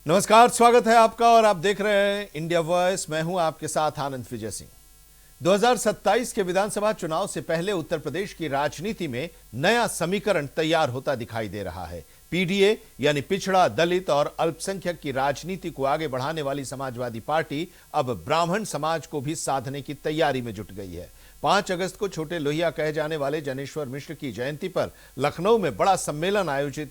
नमस्कार, स्वागत है आपका और आप देख रहे हैं इंडिया वॉइस। मैं हूं आपके साथ आनंद विजय सिंह। 2027 के विधानसभा चुनाव से पहले उत्तर प्रदेश की राजनीति में नया समीकरण तैयार होता दिखाई दे रहा है। पीडीए यानी पिछड़ा, दलित और अल्पसंख्यक की राजनीति को आगे बढ़ाने वाली समाजवादी पार्टी अब ब्राह्मण समाज को भी साधने की तैयारी में जुट गई है। 5 अगस्त को छोटे लोहिया कहे जाने वाले जनेश्वर मिश्र की जयंती पर लखनऊ में बड़ा सम्मेलन आयोजित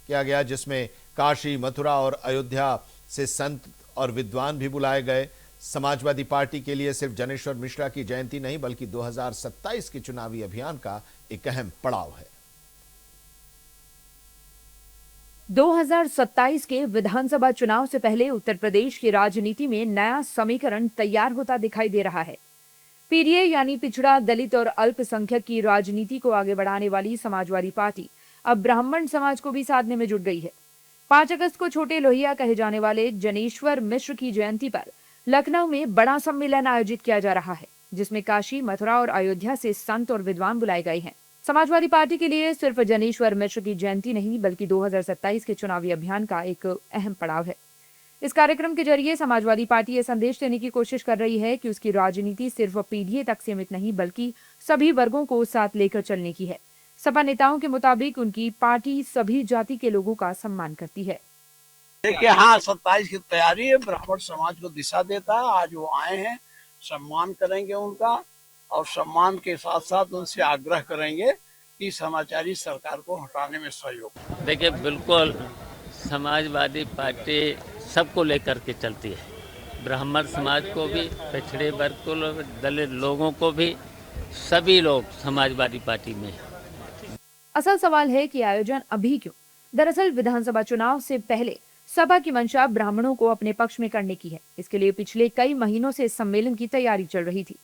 किया गया, जिसमें काशी, मथुरा और अयोध्या से संत और विद्वान भी बुलाए गए। समाजवादी पार्टी के लिए सिर्फ जनेश्वर मिश्रा की जयंती नहीं बल्कि 2027 के चुनावी अभियान का एक अहम पड़ाव है। 2027 के विधानसभा चुनाव से पहले उत्तर प्रदेश की राजनीति में नया समीकरण तैयार होता दिखाई दे रहा है। पीडीए यानी पिछड़ा, दलित और अल्पसंख्यक की राजनीति को आगे बढ़ाने वाली समाजवादी पार्टी अब ब्राह्मण समाज को भी साधने में जुट गई है। 5 अगस्त को छोटे लोहिया कहे जाने वाले जनेश्वर मिश्र की जयंती पर लखनऊ में बड़ा सम्मेलन आयोजित किया जा रहा है, जिसमें काशी, मथुरा और अयोध्या से संत और विद्वान बुलाए गए हैं। समाजवादी पार्टी के लिए सिर्फ जनेश्वर मिश्र की जयंती नहीं बल्कि 2027 के चुनावी अभियान का एक अहम पड़ाव है। इस कार्यक्रम के जरिए समाजवादी पार्टी ये संदेश देने की कोशिश कर रही है कि उसकी राजनीति सिर्फ पीढ़ी तक सीमित नहीं बल्कि सभी वर्गों को साथ लेकर चलने की है। सपा नेताओं के मुताबिक उनकी पार्टी सभी जाति के लोगों का सम्मान करती है। देखिए, हाँ, 27 की तैयारी है। ब्राह्मण समाज को दिशा देता है। आज वो आए हैं, सम्मान करेंगे उनका और सम्मान के साथ साथ उनसे आग्रह करेंगे कि समाजवादी सरकार को हटाने में सहयोग। देखिए, बिल्कुल समाजवादी पार्टी सबको लेकर के चलती है। ब्राह्मण समाज को भी, पिछड़े वर्ग को, दलित लोगों को भी, सभी लोग समाजवादी पार्टी में हैं। असल सवाल है कि आयोजन अभी क्यों? दरअसल विधानसभा चुनाव से पहले सपा की मंशा ब्राह्मणों को अपने पक्ष में करने की है। इसके लिए पिछले कई महीनों से इस सम्मेलन की तैयारी चल रही थी।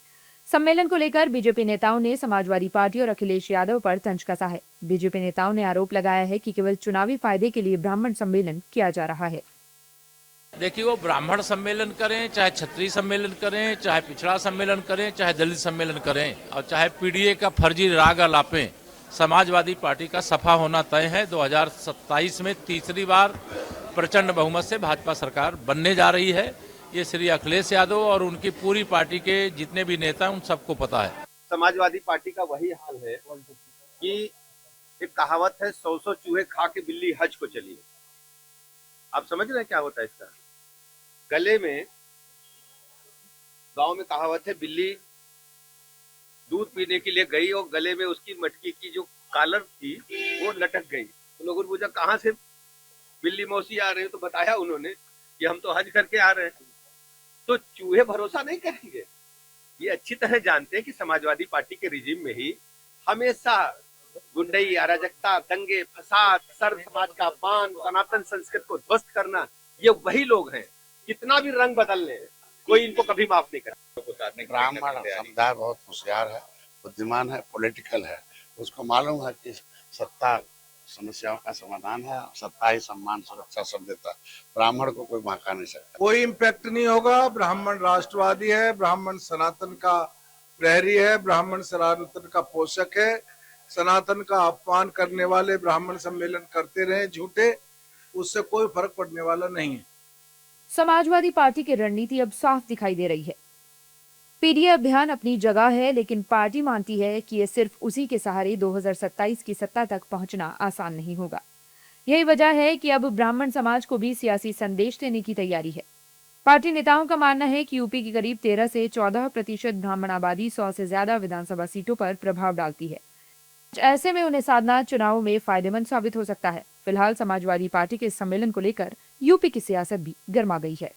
सम्मेलन को लेकर बीजेपी नेताओं ने समाजवादी पार्टी और अखिलेश यादव पर तंज कसा है। बीजेपी नेताओं ने आरोप लगाया है कि केवल चुनावी फायदे के लिए ब्राह्मण सम्मेलन किया जा रहा है। देखिए, वो ब्राह्मण सम्मेलन करें, चाहे क्षत्रिय सम्मेलन करें, चाहे पिछड़ा सम्मेलन करें, चाहे दलित सम्मेलन करें और चाहे पीडीए का फर्जी राग अलापें, समाजवादी पार्टी का सफा होना तय है। 2027 में तीसरी बार प्रचंड बहुमत से भाजपा सरकार बनने जा रही है। ये श्री अखिलेश यादव और उनकी पूरी पार्टी के जितने भी नेता हैं उन सबको पता है। समाजवादी पार्टी का वही हाल है कि एक कहावत है, 100 चूहे खा के बिल्ली हज को चली। आप समझ रहे हैं क्या होता है इसका? गले में, गांव में कहावत है, बिल्ली दूध पीने के लिए गई और गले में उसकी मटकी की जो कॉलर थी वो लटक गई। तो लोगों ने पूछा, कहाँ से बिल्ली मौसी आ रहे हो? तो बताया उन्होंने कि हम तो हज करके आ रहे हैं। तो चूहे भरोसा नहीं करेंगे। ये अच्छी तरह जानते हैं कि समाजवादी पार्टी के रिजीम में ही हमेशा गुंडई, अराजकता, दंगे, फसाद, सर्व समाज का अपमान, सनातन संस्कृति को ध्वस्त करना, ये वही लोग हैं। कितना भी रंग बदल ले, कोई इनको कभी माफ नहीं करेगा। ब्राह्मण समुदाय बहुत होशियार है, बुद्धिमान है, पॉलिटिकल है। उसको मालूम है कि सत्ता समस्याओं का समाधान है, सत्ता ही सम्मान, सुरक्षा सब देता है। ब्राह्मण को कोई महका नहीं सकता। कोई इम्पैक्ट नहीं होगा। ब्राह्मण राष्ट्रवादी है, ब्राह्मण सनातन का प्रहरी है, ब्राह्मण सनातन का पोषक है। सनातन का अपमान करने वाले ब्राह्मण सम्मेलन करते रहे झूठे, उससे कोई फर्क पड़ने वाला नहीं है। समाजवादी पार्टी की रणनीति अब साफ दिखाई दे रही है। पीडीए अभियान अपनी जगह है, लेकिन पार्टी मानती है कि ये सिर्फ उसी के सहारे 2027 की सत्ता तक पहुंचना आसान नहीं होगा। यही वजह है कि अब ब्राह्मण समाज को भी सियासी संदेश देने की तैयारी है। पार्टी नेताओं का मानना है कि यूपी की करीब 13 से 14% ब्राह्मण आबादी 100 से ज्यादा विधानसभा सीटों पर प्रभाव डालती है। ऐसे में उन्हें साधना चुनाव में फायदेमंद साबित हो सकता है। फिलहाल समाजवादी पार्टी के इस सम्मेलन को लेकर यूपी की सियासत भी गर्मा गई है।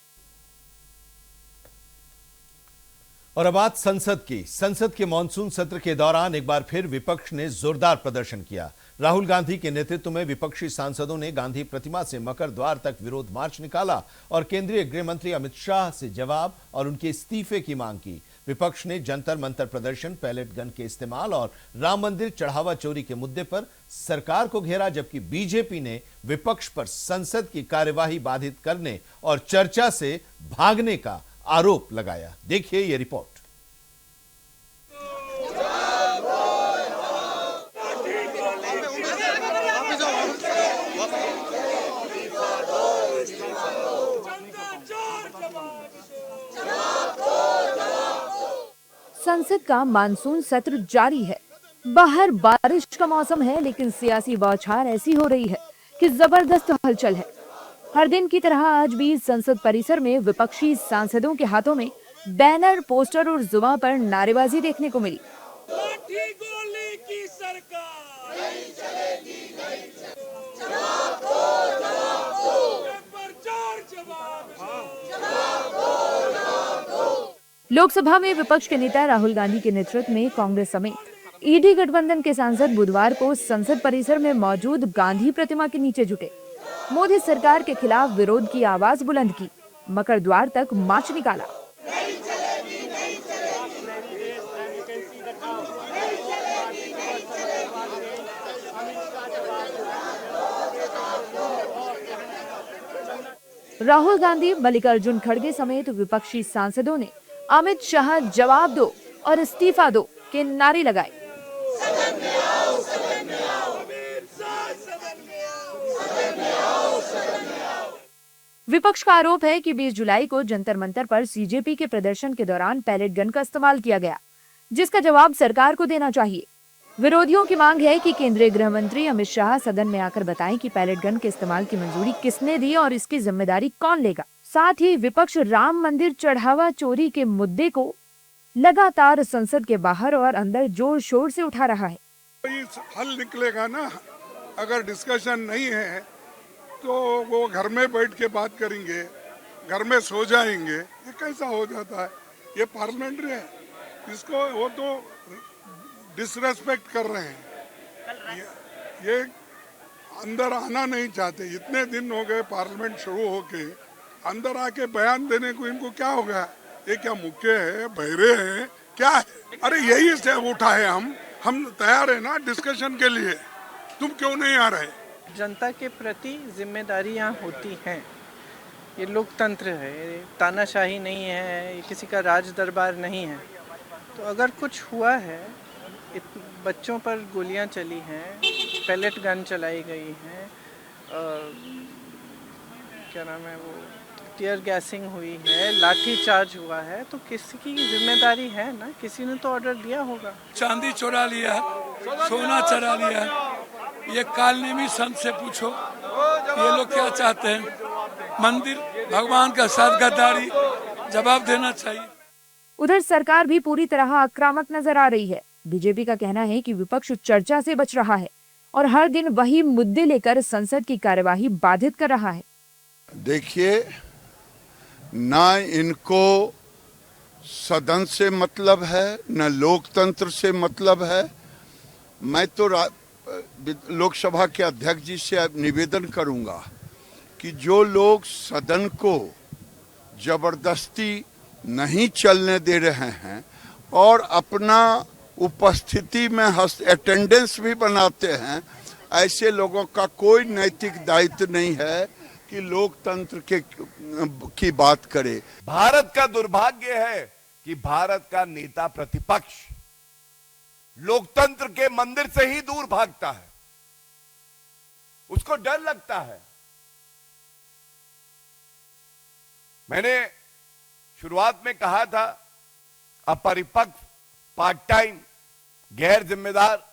और अब बात संसद की। संसद के मानसून सत्र के दौरान एक बार फिर विपक्ष ने जोरदार प्रदर्शन किया। राहुल गांधी के नेतृत्व में विपक्षी सांसदों ने गांधी प्रतिमा से मकर द्वार तक विरोध मार्च निकाला और केंद्रीय गृह मंत्री अमित शाह से जवाब और उनके इस्तीफे की मांग की। विपक्ष ने जंतर मंतर प्रदर्शन, पैलेट गन के इस्तेमाल और राम मंदिर चढ़ावा चोरी के मुद्दे पर सरकार को घेरा, जबकि बीजेपी ने विपक्ष पर संसद की कार्यवाही बाधित करने और चर्चा से भागने का आरोप लगाया। देखिए ये रिपोर्ट। संसद का मानसून सत्र जारी है। बाहर बारिश का मौसम है, लेकिन सियासी बौछार ऐसी हो रही है कि जबरदस्त हलचल है। हर दिन की तरह आज भी संसद परिसर में विपक्षी सांसदों के हाथों में बैनर, पोस्टर और जुबान पर नारेबाजी देखने को मिली। लाठी गोली की सरकार नहीं चलेगी, नहीं चलेगी। लोकसभा में विपक्ष के नेता राहुल गांधी के नेतृत्व में कांग्रेस समेत ईडी गठबंधन के सांसद बुधवार को संसद परिसर में मौजूद गांधी प्रतिमा के नीचे जुटे। मोदी सरकार के खिलाफ विरोध की आवाज बुलंद की, मकर द्वार तक मार्च निकाला। राहुल गांधी, मल्लिकार्जुन खड़गे समेत विपक्षी सांसदों ने अमित शाह जवाब दो और इस्तीफा दो के नारे लगाए। विपक्ष का आरोप है कि 20 जुलाई को जंतर मंतर पर सीजेपी के प्रदर्शन के दौरान पैलेट गन का इस्तेमाल किया गया, जिसका जवाब सरकार को देना चाहिए। विरोधियों की मांग है कि केंद्रीय गृह मंत्री अमित शाह सदन में आकर बताएं कि पैलेट गन के इस्तेमाल की मंजूरी किसने दी और इसकी जिम्मेदारी कौन लेगा। साथ ही विपक्ष राम मंदिर चढ़ावा चोरी के मुद्दे को लगातार संसद के बाहर और अंदर जोर शोर से उठा रहा है। हल निकलेगा ना, अगर डिस्कशन नहीं है तो वो घर में बैठ के बात करेंगे, घर में सो जाएंगे। ये कैसा हो जाता है? ये पार्लियामेंट्री है, इसको वो तो डिसरेस्पेक्ट कर रहे हैं। ये अंदर आना नहीं चाहते। इतने दिन हो गए पार्लियामेंट शुरू होके, अंदर आके बयान देने को इनको क्या हो गया? ये क्या मुक्के है, बहरे हैं, क्या है? अरे यही से उठा है, हम तैयार है ना डिस्कशन के लिए। तुम क्यों नहीं आ रहे? जनता के प्रति जिम्मेदारियां होती हैं। ये लोकतंत्र है, तानाशाही नहीं है, ये किसी का राज दरबार नहीं है। तो अगर कुछ हुआ है, बच्चों पर गोलियां चली हैं, पैलेट गन चलाई गई हैं, क्या नाम है वो, टीयर गैसिंग हुई है, लाठी चार्ज हुआ है, तो किसी की जिम्मेदारी है ना, किसी ने तो ऑर्डर दिया होगा। चांदी चुरा लिया, सोना चुरा लिया, ये कालनेमी संत से पूछो ये लोग क्या चाहते हैं। मंदिर भगवान का साथ गद्दारी, जवाब देना चाहिए। उधर सरकार भी पूरी तरह आक्रामक नजर आ रही है। बीजेपी का कहना है कि विपक्ष चर्चा से बच रहा है और हर दिन वही मुद्दे लेकर संसद की कार्यवाही बाधित कर रहा है। देखिए, ना इनको सदन से मतलब है, न लोकतंत्र से मतलब है। मैं तो लोकसभा के अध्यक्ष जी से निवेदन करूंगा कि जो लोग सदन को जबरदस्ती नहीं चलने दे रहे हैं और अपना उपस्थिति में अटेंडेंस भी बनाते हैं, ऐसे लोगों का कोई नैतिक दायित्व नहीं है कि लोकतंत्र की बात करे। भारत का दुर्भाग्य है कि भारत का नेता प्रतिपक्ष लोकतंत्र के मंदिर से ही दूर भागता है। उसको डर लगता है। मैंने शुरुआत में कहा था, अपरिपक्व, पार्ट टाइम, गैर जिम्मेदार,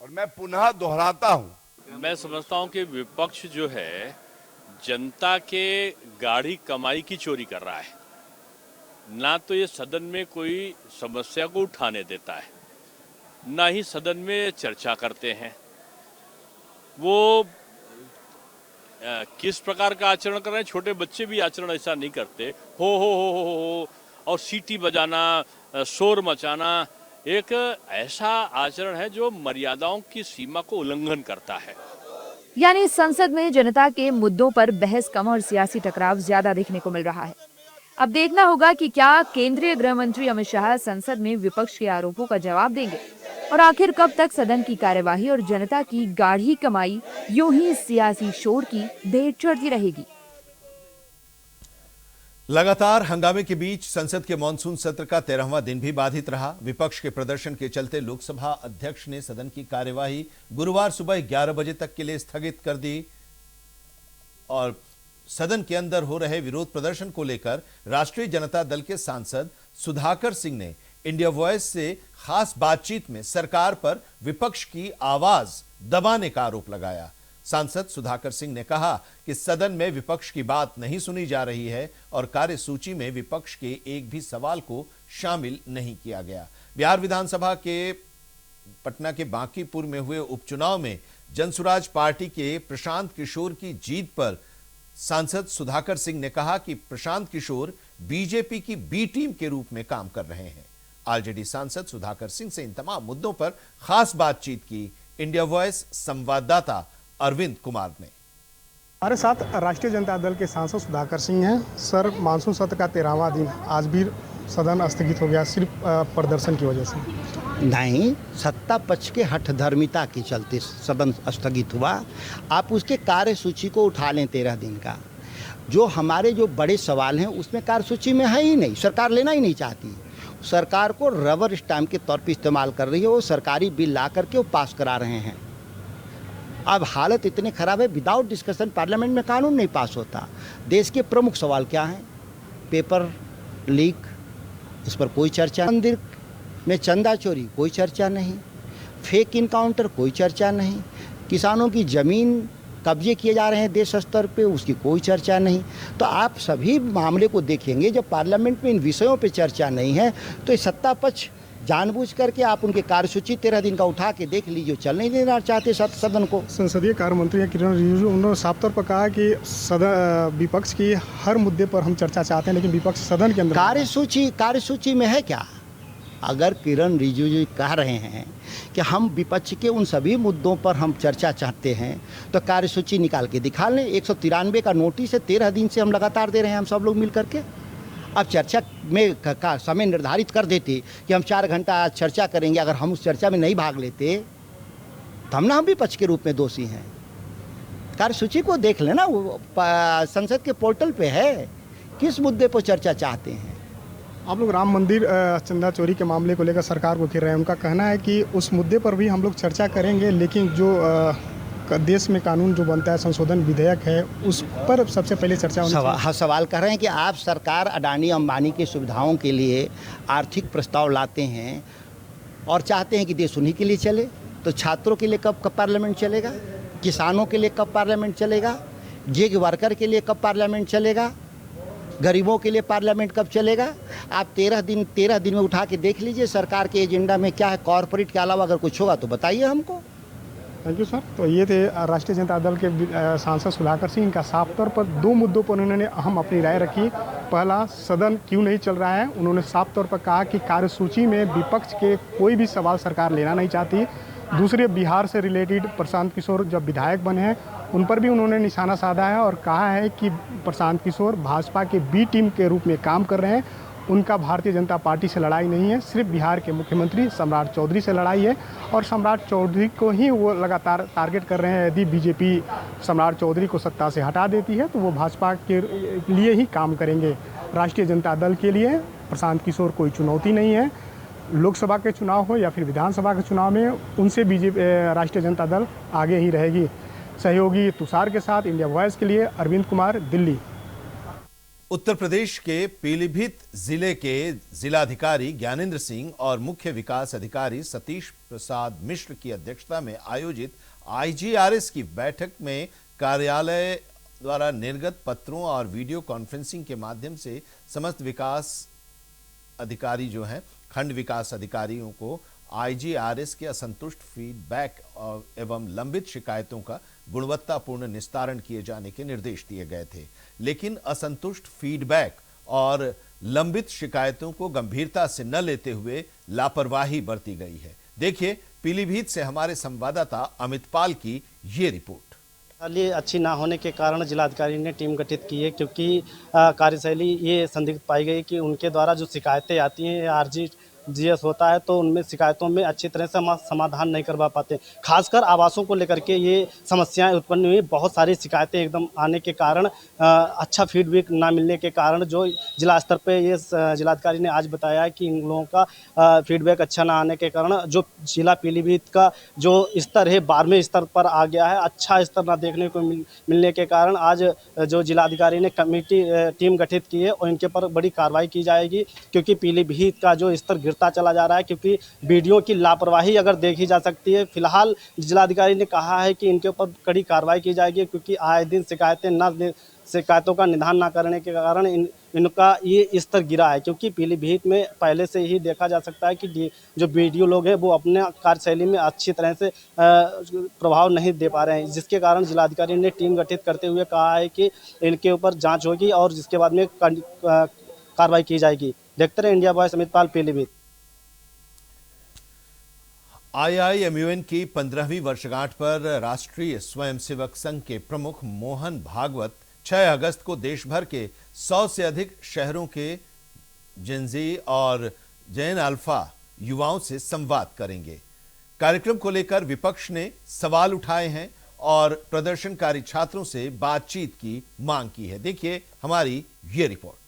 और मैं पुनः दोहराता हूं। मैं समझता हूं कि विपक्ष जो है जनता के गाढ़ी कमाई की चोरी कर रहा है। ना तो ये सदन में कोई समस्या को उठाने देता है, ना ही सदन में चर्चा करते हैं। वो किस प्रकार का आचरण कर रहे हैं? छोटे बच्चे भी आचरण ऐसा नहीं करते। हो और सीटी बजाना, शोर मचाना एक ऐसा आचरण है जो मर्यादाओं की सीमा को उल्लंघन करता है। यानी संसद में जनता के मुद्दों पर बहस कम और सियासी टकराव ज्यादा देखने को मिल रहा है। अब देखना होगा कि क्या केंद्रीय गृह मंत्री अमित शाह संसद में विपक्ष के आरोपों का जवाब देंगे और आखिर कब तक सदन की कार्यवाही और जनता की गाढ़ी कमाई यूं ही सियासी शोर की भेंट चढ़ती रहेगी। लगातार हंगामे के बीच संसद के मानसून सत्र का 13वां दिन भी बाधित रहा। विपक्ष के प्रदर्शन के चलते लोकसभा अध्यक्ष ने सदन की कार्यवाही गुरुवार सुबह 11 बजे तक के लिए स्थगित कर दी और सदन के अंदर हो रहे विरोध प्रदर्शन को लेकर राष्ट्रीय जनता दल के सांसद सुधाकर सिंह ने इंडिया वॉइस से खास बातचीत में सरकार पर विपक्ष की आवाज दबाने का आरोप लगाया। सांसद सुधाकर सिंह ने कहा कि सदन में विपक्ष की बात नहीं सुनी जा रही है और कार्यसूची में विपक्ष के एक भी सवाल को शामिल नहीं किया गया। बिहार विधानसभा के पटना के बांकीपुर में हुए उपचुनाव में जनसुराज पार्टी के प्रशांत किशोर की जीत पर सांसद सुधाकर सिंह ने कहा कि प्रशांत किशोर बीजेपी की बी टीम के रूप में काम कर रहे हैं। आरजेडी सांसद सुधाकर सिंह से इन तमाम मुद्दों पर खास बातचीत की इंडिया वॉइस संवाददाता अरविंद कुमार ने। हमारे साथ राष्ट्रीय जनता दल के सांसद सुधाकर सिंह हैं। सर, मानसून सत्र का 13वां दिन आज भी सदन स्थगित हो गया सिर्फ प्रदर्शन की वजह से। नहीं, सत्ता पक्ष के हठधर्मिता के चलते सदन स्थगित हुआ। आप उसके कार्यसूची को उठा लें 13 दिन का। जो हमारे जो बड़े सवाल हैं उसमें कार्यसूची में है ही नहीं, सरकार लेना ही नहीं चाहती। सरकार को रबर स्टैम्प के तौर पर इस्तेमाल कर रही है। वो सरकारी बिल ला करके वो पास करा रहे हैं। अब हालत इतने खराब है, विदाउट डिस्कशन पार्लियामेंट में कानून नहीं पास होता। देश के प्रमुख सवाल क्या हैं? पेपर लीक, इस पर कोई चर्चा। मंदिर में चंदा चोरी, कोई चर्चा नहीं। फेक इनकाउंटर, कोई चर्चा नहीं। किसानों की ज़मीन कब्जे किए जा रहे हैं देश स्तर पे, उसकी कोई चर्चा नहीं। तो आप सभी मामले को देखेंगे, जब पार्लियामेंट में इन विषयों पे चर्चा नहीं है तो ये सत्ता पक्ष जानबूझ करके आप उनके कार्यसूची 13 दिन का उठा के देख लीजिए, चल नहीं देना चाहते सदन को। संसदीय कार्य मंत्री किरण रिजिजू, उन्होंने साफ तौर पर कहा कि सदन विपक्ष की हर मुद्दे पर हम चर्चा चाहते हैं, लेकिन विपक्ष सदन के अंदर कार्यसूची में है क्या? अगर किरण रिजिजू कह रहे हैं कि हम विपक्ष के उन सभी मुद्दों पर हम चर्चा चाहते हैं तो कार्यसूची निकाल के दिखा लें। 193 का नोटिस है, 13 दिन से हम लगातार दे रहे हैं, हम सब लोग मिल करके। अब चर्चा में का समय निर्धारित कर देते कि हम 4 घंटा आज चर्चा करेंगे, अगर हम उस चर्चा में नहीं भाग लेते तो हम विपक्ष के रूप में दोषी हैं। कार्यसूची को देख लेना, वो संसद के पोर्टल पे है, किस मुद्दे पर चर्चा चाहते हैं। आप लोग राम मंदिर चंदा चोरी के मामले को लेकर सरकार को घेर रहे हैं। उनका कहना है कि उस मुद्दे पर भी हम लोग चर्चा करेंगे, लेकिन जो देश में कानून जो बनता है, संशोधन विधेयक है, उस पर सबसे पहले चर्चा होनी चाहिए। सवाल कर रहे हैं कि आप सरकार अडानी अंबानी की सुविधाओं के लिए आर्थिक प्रस्ताव लाते हैं और चाहते हैं कि देश उन्हीं के लिए चले, तो छात्रों के लिए कब पार्लियामेंट चलेगा? किसानों के लिए कब पार्लियामेंट चलेगा? गिग वर्कर के लिए कब पार्लियामेंट चलेगा? गरीबों के लिए पार्लियामेंट कब चलेगा? आप 13 दिन में उठा के देख लीजिए सरकार के एजेंडा में क्या है। कॉरपोरेट के अलावा अगर कुछ होगा तो बताइए हमको। Thank you sir. तो ये थे राष्ट्रीय जनता दल के सांसद सुधाकर सिंह। इनका साफ तौर पर 2 मुद्दों पर उन्होंने अहम अपनी राय रखी। पहला, सदन क्यों नहीं चल रहा है। उन्होंने साफ तौर पर कहा कि कार्यसूची में विपक्ष के कोई भी सवाल सरकार लेना नहीं चाहती। दूसरे, बिहार से रिलेटेड प्रशांत किशोर जब विधायक बने हैं उन पर भी उन्होंने निशाना साधा है और कहा है कि प्रशांत किशोर भाजपा के बी टीम के रूप में काम कर रहे हैं। उनका भारतीय जनता पार्टी से लड़ाई नहीं है, सिर्फ बिहार के मुख्यमंत्री सम्राट चौधरी से लड़ाई है और सम्राट चौधरी को ही वो लगातार टारगेट कर रहे हैं। यदि बीजेपी सम्राट चौधरी को सत्ता से हटा देती है तो वो भाजपा के लिए ही काम करेंगे। राष्ट्रीय जनता दल के लिए प्रशांत किशोर कोई चुनौती नहीं है। लोकसभा के चुनाव हो या फिर विधानसभा के चुनाव में उनसे बीजेपी राष्ट्रीय जनता दल आगे ही रहेगी। सहयोगी तुषार के साथ इंडिया वॉइस के लिए अरविंद कुमार, दिल्ली। उत्तर प्रदेश के पीलीभीत जिले के जिलाधिकारी ज्ञानेंद्र सिंह और मुख्य विकास अधिकारी सतीश प्रसाद मिश्र की अध्यक्षता में आयोजित आईजीआरएस की बैठक में कार्यालय द्वारा निर्गत पत्रों और वीडियो कॉन्फ्रेंसिंग के माध्यम से समस्त विकास अधिकारी जो हैं, खंड विकास अधिकारियों को आईजीआरएस के असंतुष्ट फीडबैक एवं लंबित शिकायतों का गुणवत्तापूर्ण निस्तारण किए जाने के निर्देश दिए गए थे। लेकिन असंतुष्ट फीडबैक और लंबित शिकायतों को गंभीरता से न लेते हुए लापरवाही बरती गई है। देखिए पीलीभीत से हमारे संवाददाता अमित पाल की ये रिपोर्ट। अच्छी ना होने के कारण जिलाधिकारी ने टीम गठित की है, क्योंकि कार्यशैली ये संदिग्ध पाई गई कि उनके द्वारा जो शिकायतें आती हैं आरजीजीएस होता है तो उनमें शिकायतों में अच्छी तरह से समाधान नहीं करवा पाते। खासकर आवासों को लेकर के ये समस्याएं उत्पन्न हुई। बहुत सारी शिकायतें एकदम आने के कारण अच्छा फीडबैक ना मिलने के कारण जो जिला स्तर पे ये जिलाधिकारी ने आज बताया कि इन लोगों का फीडबैक अच्छा ना आने के कारण जो जिला पीलीभीत का जो स्तर है 12वें स्तर पर आ गया है। अच्छा स्तर ना देखने को मिलने के कारण आज जो जिलाधिकारी ने कमेटी टीम गठित की है और इनके पर बड़ी कार्रवाई की जाएगी, क्योंकि पीलीभीत का जो स्तर गिरता चला जा रहा है, क्योंकि वीडियो की लापरवाही अगर देखी जा सकती है। फिलहाल जिलाधिकारी ने कहा है कि इनके ऊपर कड़ी कार्रवाई की जाएगी, क्योंकि आए दिन शिकायतों का निदान न करने के कारण इनका ये स्तर गिरा है। क्योंकि पीलीभीत में पहले से ही देखा जा सकता है कि जो वीडियो लोग हैं वो अपने कार्यशैली में अच्छी तरह से प्रभाव नहीं दे पा रहे हैं, जिसके कारण जिलाधिकारी ने टीम गठित करते हुए कहा है कि इनके ऊपर जांच होगी और जिसके बाद में कार्रवाई की जाएगी। देखते रहे इंडिया वॉइस, अमित पाल, पीलीभीत। IIMUN की 15वीं वर्षगांठ पर राष्ट्रीय स्वयंसेवक संघ के प्रमुख मोहन भागवत 6 अगस्त को देश भर के 100 से अधिक शहरों के जेनजी और जेन अल्फा युवाओं से संवाद करेंगे। कार्यक्रम को लेकर विपक्ष ने सवाल उठाए हैं और प्रदर्शनकारी छात्रों से बातचीत की मांग की है। देखिए हमारी ये रिपोर्ट।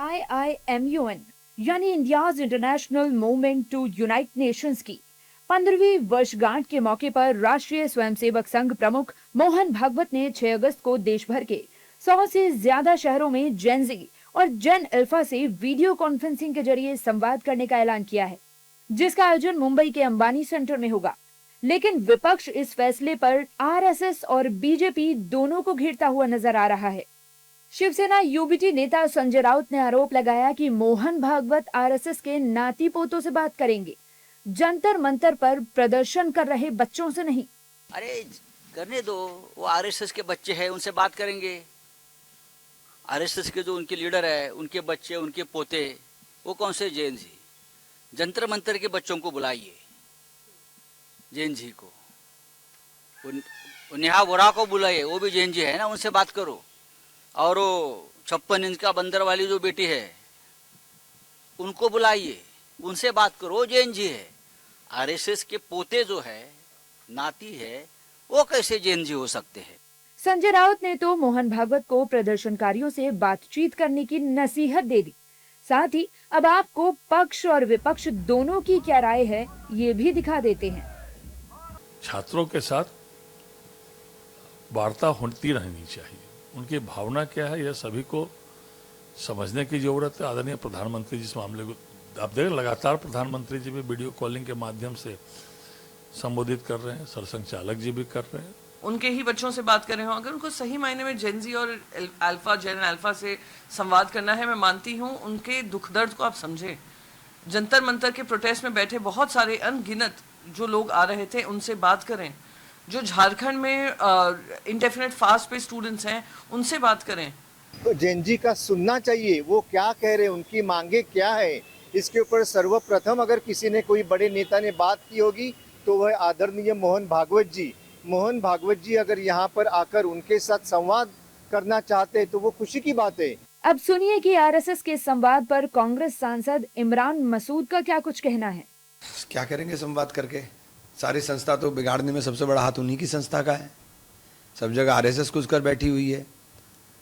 IIMUN यानी India's international movement to unite nations की 15वीं वर्षगांठ के मौके पर राष्ट्रीय स्वयंसेवक संघ प्रमुख मोहन भागवत ने 6 अगस्त को देश भर के 100 से ज्यादा शहरों में जेनजी और जेन अल्फा से वीडियो कॉन्फ्रेंसिंग के जरिए संवाद करने का ऐलान किया है, जिसका आयोजन मुंबई के अंबानी सेंटर में होगा। लेकिन विपक्ष इस फैसले पर RSS और बीजेपी दोनों को घेरता हुआ नजर आ रहा है। शिवसेना UBT नेता संजय राउत ने आरोप लगाया कि मोहन भागवत RSS के नाती पोतों से बात करेंगे, जंतर मंतर पर प्रदर्शन कर रहे बच्चों से नहीं। अरे करने दो, वो RSS के बच्चे हैं, उनसे बात करेंगे। RSS के जो उनके लीडर है, उनके बच्चे, उनके पोते, वो कौन से जैन जी, जंतर मंतर के बच्चों को बुलाइए, जैन जी को, नेहा वोरा को बुलाइए, वो भी जैन जी है ना, उनसे बात करो। और वो 56 इंच का बंदर वाली जो बेटी है उनको बुलाइए, उनसे बात करो, जैन जी है। RSS के पोते जो है, नाती है, वो कैसे जैन जी हो सकते हैं? संजय राउत ने तो मोहन भागवत को प्रदर्शनकारियों से बातचीत करने की नसीहत दे दी। साथ ही अब आपको पक्ष और विपक्ष दोनों की क्या राय है ये भी दिखा देते हैं। छात्रों के साथ वार्ता होती रहनी चाहिए, उनकी भावना क्या है यह सभी को समझने की जरूरत है। आदरणीय प्रधानमंत्री जी इस मामले को आप देख लगातार प्रधानमंत्री जी भी वीडियो कॉलिंग के माध्यम से संबोधित कर रहे हैं, सरसंघ चालक जी भी कर रहे हैं। उनके ही बच्चों से बात कर रहे हो, अगर उनको सही मायने में जेनजी और अल्फा, जेन अल्फा से संवाद करना है, मैं मानती हूँ उनके दुख दर्द को आप समझें। जंतर मंतर के प्रोटेस्ट में बैठे बहुत सारे अनगिनत जो लोग आ रहे थे, उनसे बात करें। जो झारखंड में इंडेफिनिट फास्ट पे स्टूडेंट्स हैं, उनसे बात करें। तो जेनजी का सुनना चाहिए, वो क्या कह रहे हैं, उनकी मांगे क्या है, इसके ऊपर सर्वप्रथम अगर किसी ने, कोई बड़े नेता ने बात की होगी तो वह आदरणीय मोहन भागवत जी अगर यहाँ पर आकर उनके साथ संवाद करना चाहते हैं तो वो खुशी की बात है। अब सुनिए कि RSS के संवाद पर कांग्रेस सांसद इमरान मसूद का क्या कुछ कहना है। क्या करेंगे संवाद करके? सारी संस्था तो बिगाड़ने में सबसे बड़ा हाथ उन्हीं की संस्था का है। सब जगह RSS घुस कर बैठी हुई है।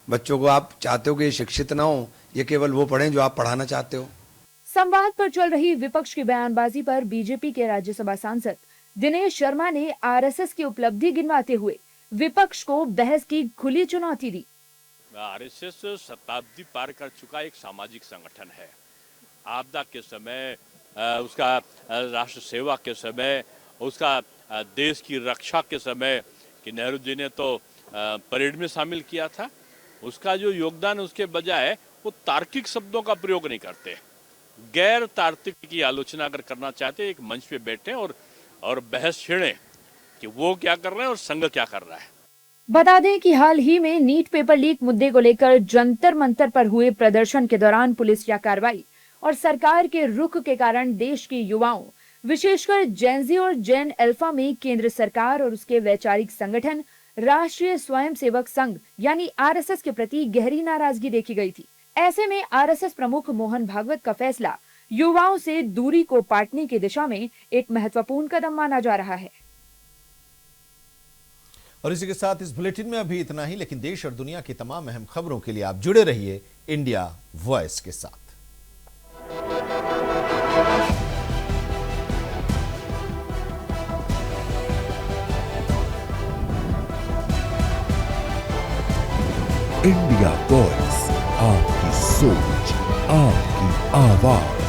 बच्चों को आप चाहते हो कि ये शिक्षित ना हो, ये केवल वो पढ़ें जो आप पढ़ाना चाहते हो। संवाद पर चल रही विपक्ष की बयानबाजी पर बीजेपी के राज्यसभा सांसद दिनेश शर्मा ने RSS की उपलब्धि गिनवाते हुए विपक्ष को बहस की खुली चुनौती दी। RSS शताब्दी पार कर चुका एक सामाजिक संगठन है। आपदा के समय, उसका राष्ट्र सेवा के समय, उसका देश की रक्षा के समय कि नेहरू जी ने तो परेड में शामिल किया था, उसका जो योगदान, उसके बजाय वो तार्किक शब्दों का प्रयोग नहीं करते। गैर तार्किक की आलोचना अगर करना चाहते एक मंच पे बैठे और बहस छेड़ें कि वो क्या कर रहे हैं और संघ क्या कर रहा है। बता दें कि हाल ही में नीट पेपर लीक मुद्दे को लेकर जंतर मंतर पर हुए प्रदर्शन के दौरान पुलिस या कार्रवाई और सरकार के रुख के कारण देश के युवाओं, विशेषकर जेनजी और जेन अल्फा में केंद्र सरकार और उसके वैचारिक संगठन राष्ट्रीय स्वयंसेवक संघ यानी RSS के प्रति गहरी नाराजगी देखी गई थी। ऐसे में RSS प्रमुख मोहन भागवत का फैसला युवाओं से दूरी को पाटने की दिशा में एक महत्वपूर्ण कदम माना जा रहा है। और इसी के साथ इस बुलेटिन में अभी इतना ही, लेकिन देश और दुनिया की तमाम अहम खबरों के लिए आप जुड़े रहिए इंडिया वॉइस के साथ। इंडिया वॉइस, आपकी सोच, आपकी आवाज।